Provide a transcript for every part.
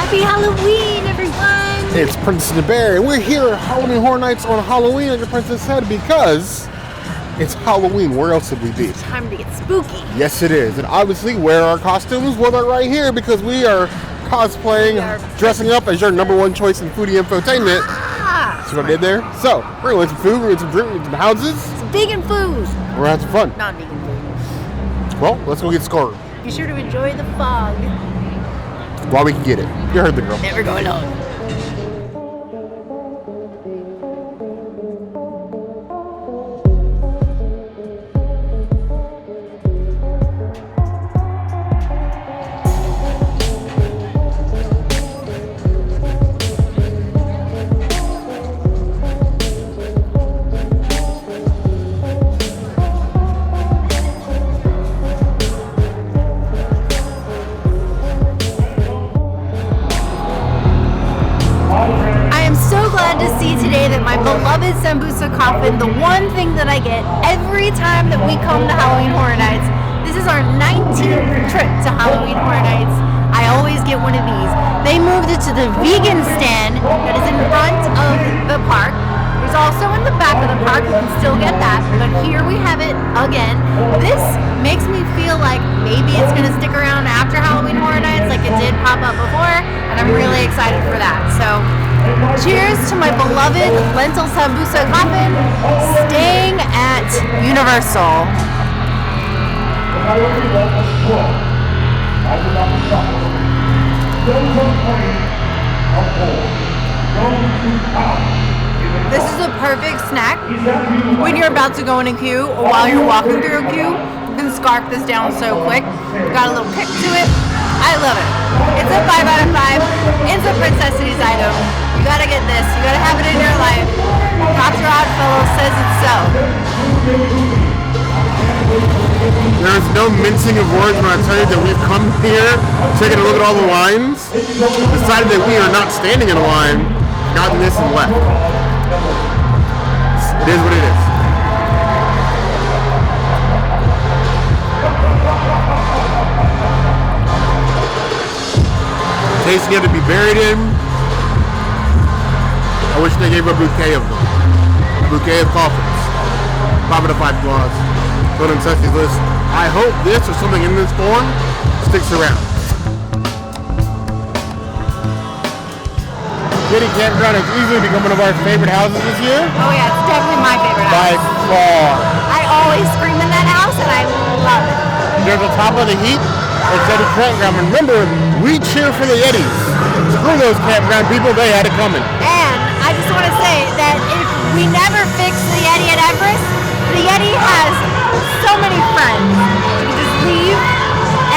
Happy Halloween, everyone! It's Princess and the Bear, and we're here at Halloween Horror Nights on Halloween, like the princess said, because it's Halloween. Where else would we be? It's time to get spooky. Yes, it is. And obviously, where are our costumes? Well, they're right here because we are cosplaying, dressing up as your number one choice in foodie infotainment. See what I did there? So, we're going to get some food, we're going to get some drink, we're going to get some houses. Some vegan food. We're going to have some fun. Non-vegan food. Well, let's go get scored. Be sure to enjoy the fog. While we can get it. You heard the girl. Never go alone. To see today that my beloved Sambusa Coffin, the one thing that I get every time that we come to Halloween Horror Nights, this is our 19th trip to Halloween Horror Nights. I always get one of these. They moved it to the vegan stand that is in front of the park. There's also in the back of the park, you can still get that, but here we have it again. This makes me feel like maybe it's going to stick around after Halloween Horror Nights like it did pop up before, and I'm really excited for that. So, cheers to my beloved lentil Sambusa Coffin, staying at Universal. This is a perfect snack when you're about to go in a queue or while you're walking through a queue. You can scarf this down so quick. Got a little kick to it. I love it. It's a 5 out of 5. It's a Princessities item. You gotta get this. You gotta have it in your life. Dr. Oddfellow says it's so. There's no mincing of words when I tell you that we've come here, taken a look at all the lines, decided that we are not standing in a line, gotten this and left. It is what it is. Tasting had to be buried in. I wish they gave a bouquet of them. A bouquet of coffins. 5 out of 5 claws. Put on Sessy's list. I hope this or something in this form sticks around. Kitty Campground has easily become one of our favorite houses this year. Oh yeah, it's definitely my favorite house. By far. I always scream in that house and I love it. There's the top of the heap. It's Kitty Campground. Remember, we cheer for the Yetis. Screw those campground people, they had it coming. And I just want to say that if we never fix the Yeti at Everest, the Yeti has so many friends. You can just leave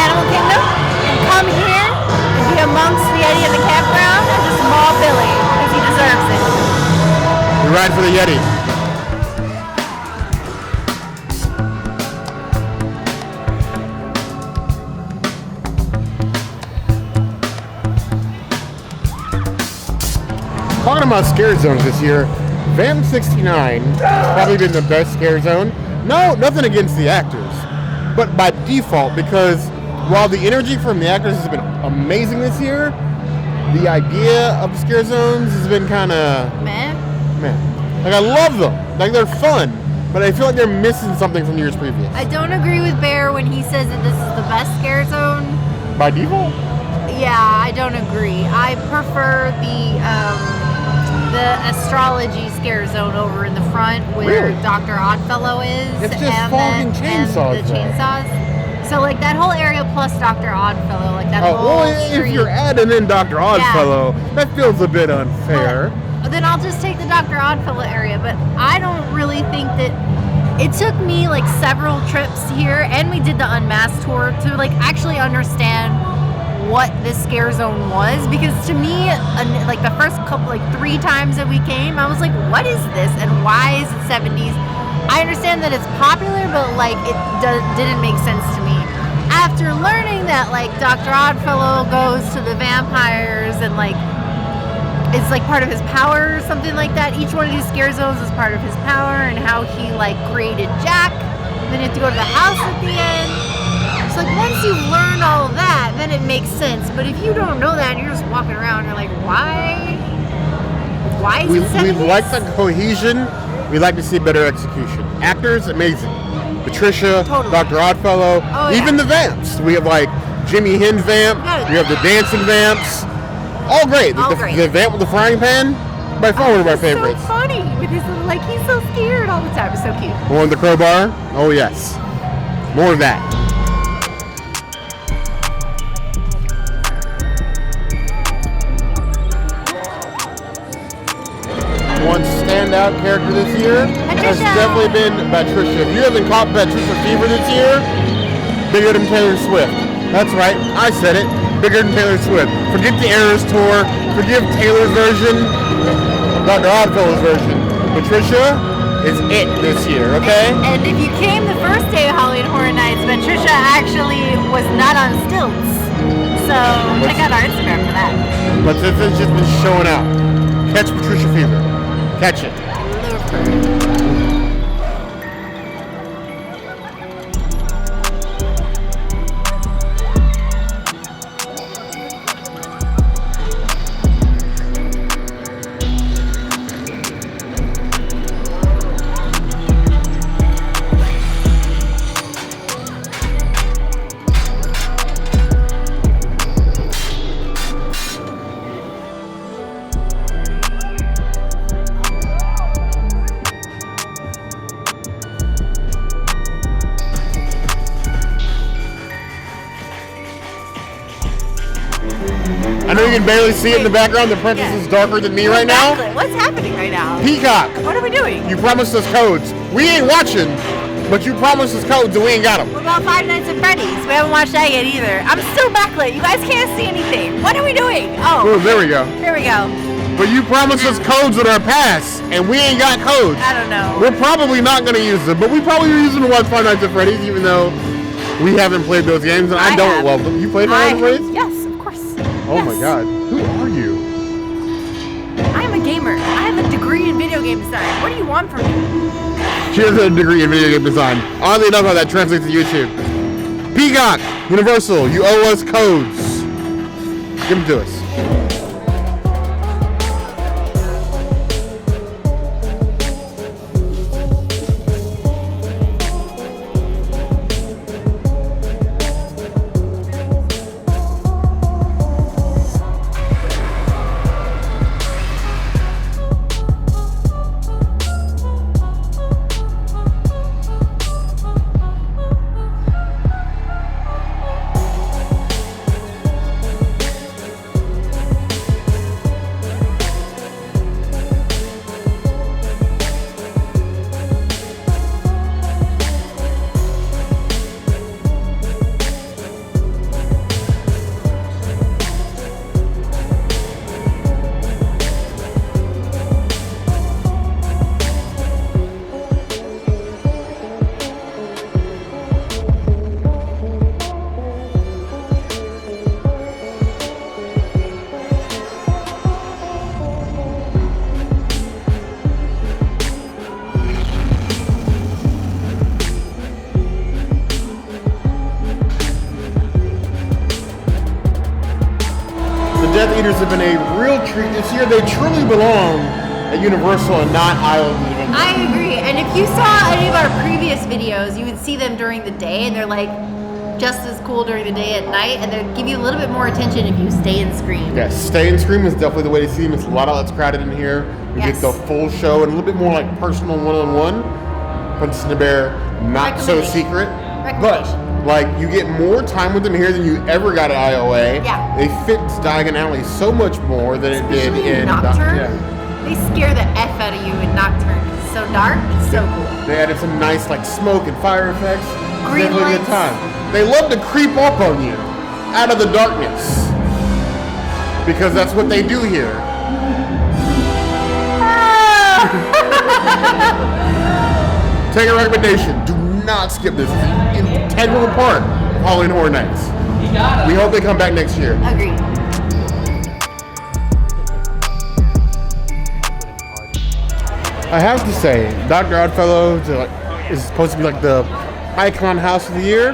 Animal Kingdom and come here and be amongst the Yeti in the campground and just maul Billy because he deserves it. We ride for the Yeti. Talking about scare zones this year, Van 69 has probably been the best scare zone. No, nothing against the actors, but by default, because while the energy from the actors has been amazing this year, the idea of scare zones has been kind of meh. Like, I love them. Like, they're fun, but I feel like they're missing something from years previous. I don't agree with Bear when he says that this is the best scare zone. By default? Yeah, I don't agree. I prefer the astrology scare zone over in the front where Dr. Oddfellow is. It's just fogging chainsaws. And the chainsaws. So like that whole area plus Dr. Oddfellow, like that whole street. If you're adding in Dr. Oddfellow, that feels a bit unfair. Well, then I'll just take the Dr. Oddfellow area, but I don't really think that it took me like several trips here, and we did the Unmasked tour to like actually understand what this scare zone was, because to me, like the first couple, like 3 times that we came, I was like, what is this and why is it 70s? I understand that it's popular, but like it didn't make sense to me. After learning that like Dr. Oddfellow goes to the vampires and like it's like part of his power or something like that, each one of these scare zones is part of his power, and how he like created Jack. Then you have to go to the house at the end. So like once you learn all of that, then it makes sense. But if you don't know that and you're just walking around, you're like, why? Why is it 7 We like the cohesion. We like to see better execution. Actors, amazing. Patricia, Totally. Dr. Oddfellow, Oh, even yeah. the vamps. We have like Jimmy Hinn's vamp. Yeah. We have the dancing vamps. All great. All the, great. the vamp with the frying pan, by far one of my favorites. So funny with his little, like he's so scared all the time. It's so cute. One with the crowbar. Oh yes. More of that. One standout character this year has Patricia. definitely been Patricia. If you haven't caught Patricia fever this year, bigger than Taylor Swift. That's right, I said it. Bigger than Taylor Swift. Forget the Eras tour. Forgive Taylor's version. Dr. Oddfellow's version. Patricia is it this year, okay? And if you came the first day of Halloween Horror Nights, Patricia actually was not on stilts. So check out our Instagram for that. But this has just been showing out. Catch Patricia fever. Catch it. Love her. I know you can barely see it in the background. The princess is darker than me right now. Exactly. What's happening right now? Peacock, What are we doing? you promised us codes. We ain't watching, but you promised us codes and we ain't got them. What about Five Nights at Freddy's? We haven't watched that yet either. I'm still backlit. You guys can't see anything. What are we doing? Oh, Oh, there we go. there we go. But you promised us codes with our pass, and we ain't got codes. I don't know. We're probably not going to use them, but we probably are using them to watch Five Nights at Freddy's, even though we haven't played those games, and I don't have. love them. You played Five Nights at Freddy's? Yes, of course. Oh Yes. my god. Who are you? I'm a gamer. I have a degree in video game design. What do you want from me? She has a degree in video game design. Oddly enough, how that translates to YouTube. Peacock, Universal, you owe us codes. Give them to us. Death Eaters have been a real treat this year. They truly belong at Universal and not Island even. I agree. And if you saw any of our previous videos, you would see them during the day, and they're like just as cool during the day at night, and they give you a little bit more attention if you stay and scream. Yes, Stay and Scream is definitely the way to see them. It's a lot of less crowded in here. You Yes. get the full show and a little bit more like personal one-on-one. Princess and the Bear, not so Recommendation. secret. But Recommendation. like you get more time with them here than you ever got at IOA. Yeah. They fit Diagon Alley so much more than it did Especially in Nocturne. Yeah. They scare the F out of you in Nocturne. It's so dark. It's so cool. They added some nice like smoke and fire effects. Green Definitely a good lights. time. They love to creep up on you out of the darkness because that's what they do here. Take a recommendation. Do not skip this. It's an integral part of Halloween Horror Nights. We hope they come back next year. Agreed. I have to say, Dr. Oddfellow is supposed to be like the icon house of the year.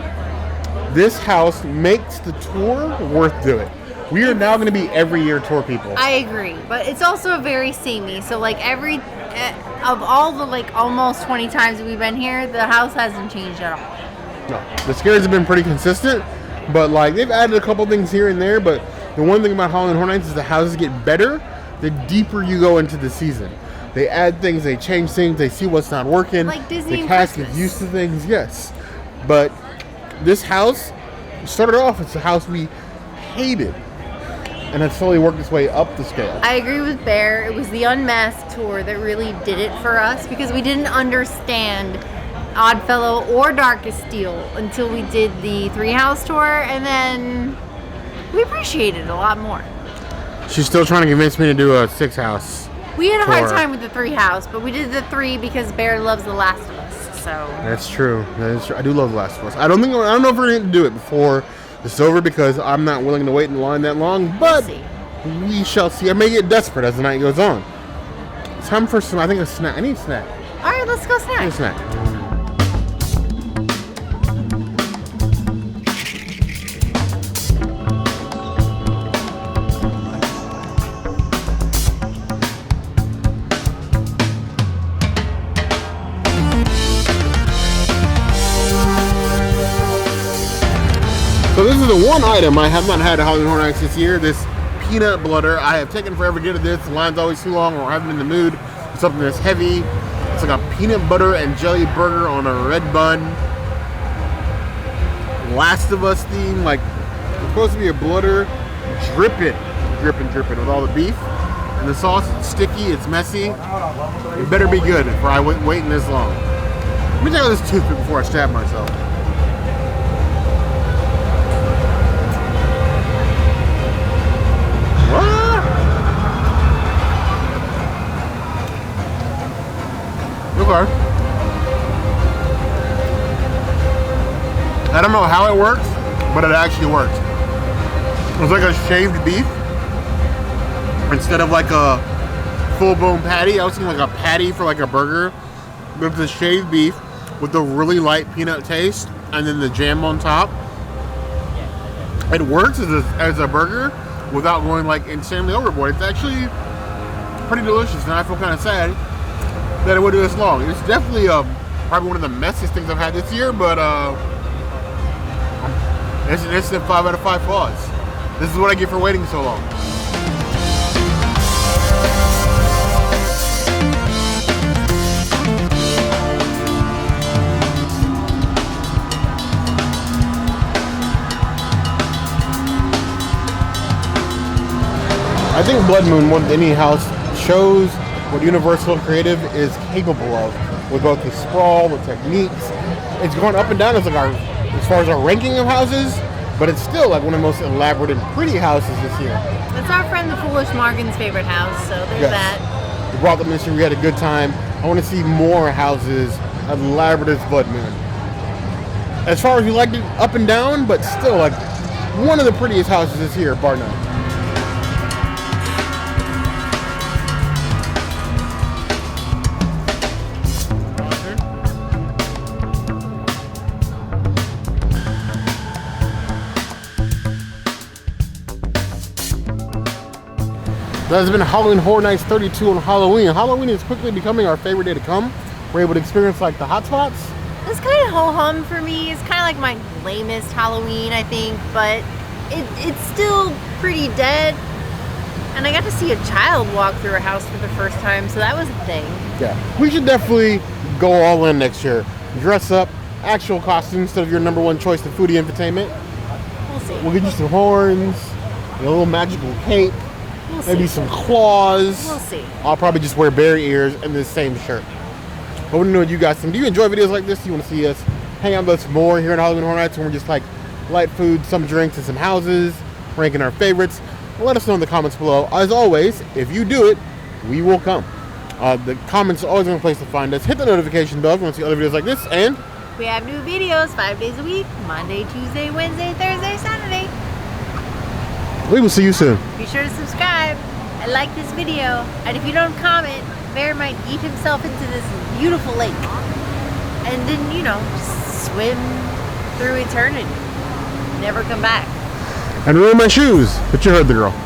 this house makes the tour worth doing. We are now going to be every year tour people. I agree, but it's also very samey. So like of all the like almost 20 times that we've been here, the house hasn't changed at all. No, the scares have been pretty consistent, but like they've added a couple things here and there. But the one thing about Halloween Horror Nights is the houses get better the deeper you go into the season. They add things, they change things, they see what's not working. Like Disney the cast and gets used to things, yes. But this house started off as a house we hated, and has slowly worked its way up the scale. I agree with Bear. It was the Unmasked tour that really did it for us because we didn't understand Oddfellow or Darkest Steel until we did the 3 house tour, and then we appreciated it a lot more. She's still trying to convince me to do a 6 house. We had a hard tour. time with the 3 house, but we did the 3 because Bear loves The Last of Us. So That's true. That is true. I do love The Last of Us. I don't know if we're going to do it before it's over because I'm not willing to wait in line that long, but we shall see. I may get desperate as the night goes on. It's time for some, I think, a snack. I need a snack. All right, let's go snack. I need a snack. So this is the one item I have not had at Halloween Horror Nights this year, this peanut butter. I have taken forever to get to this. The line's always too long, or I haven't been in the mood for something that's heavy. It's like a peanut butter and jelly burger on a red bun. Last of Us theme, like it's supposed to be a butter dripping with all the beef. And the sauce is sticky, it's messy. It better be good if I waiting this long. Let me take out this toothpick before I stab myself. Okay. I don't know how it works, but it actually works. It's like a shaved beef instead of like a full-blown patty. I was thinking like a patty for like a burger. But it's a shaved beef with a really light peanut taste and then the jam on top. It works as a burger without going like insanely overboard. It's actually pretty delicious, and I feel kind of sad that it would do this long. It's definitely probably one of the messiest things I've had this year, but it's a 5 out of 5 flaws. This is what I get for waiting so long. I think Blood Moon, more than any house, shows what Universal Creative is capable of with both the sprawl, the techniques. It's going up and down as far as our ranking of houses, but it's still like one of the most elaborate and pretty houses this year. It's our friend the Foolish Morgan's favorite house, so there's that. We brought them this year, we had a good time. I want to see more houses as elaborate as Blood Moon. As far as we liked it, up and down, but still like one of the prettiest houses this year, bar none. That has been Halloween Horror Nights 32 on Halloween. Halloween is quickly becoming our favorite day to come. We're able to experience like the hot spots. It's kind of ho-hum for me. It's kind of like my lamest Halloween, I think, but it's still pretty dead. And I got to see a child walk through a house for the first time, so that was a thing. Yeah, we should definitely go all in next year. Dress up, actual costumes instead of your number one choice, the foodie infotainment. We'll see. We'll get you some horns, a little magical cape. We'll see. Maybe some claws. We'll see. I'll probably just wear bear ears and this same shirt. I want to know what you guys think. Do you enjoy videos like this? Do you want to see us hang out with us more here at Halloween Horror Nights when we're just like light food, some drinks, and some houses, ranking our favorites? Let us know in the comments below. As always, if you do it, we will come. The comments are always a place to find us. Hit the notification bell if you want to see other videos like this. And we have new videos 5 days a week, Monday, Tuesday, Wednesday, Thursday, Saturday. we will see you soon. Be sure to subscribe and like this video. And if you don't comment, Bear might eat himself into this beautiful lake. And then, just swim through eternity. never come back. And ruin my shoes. But you heard the girl.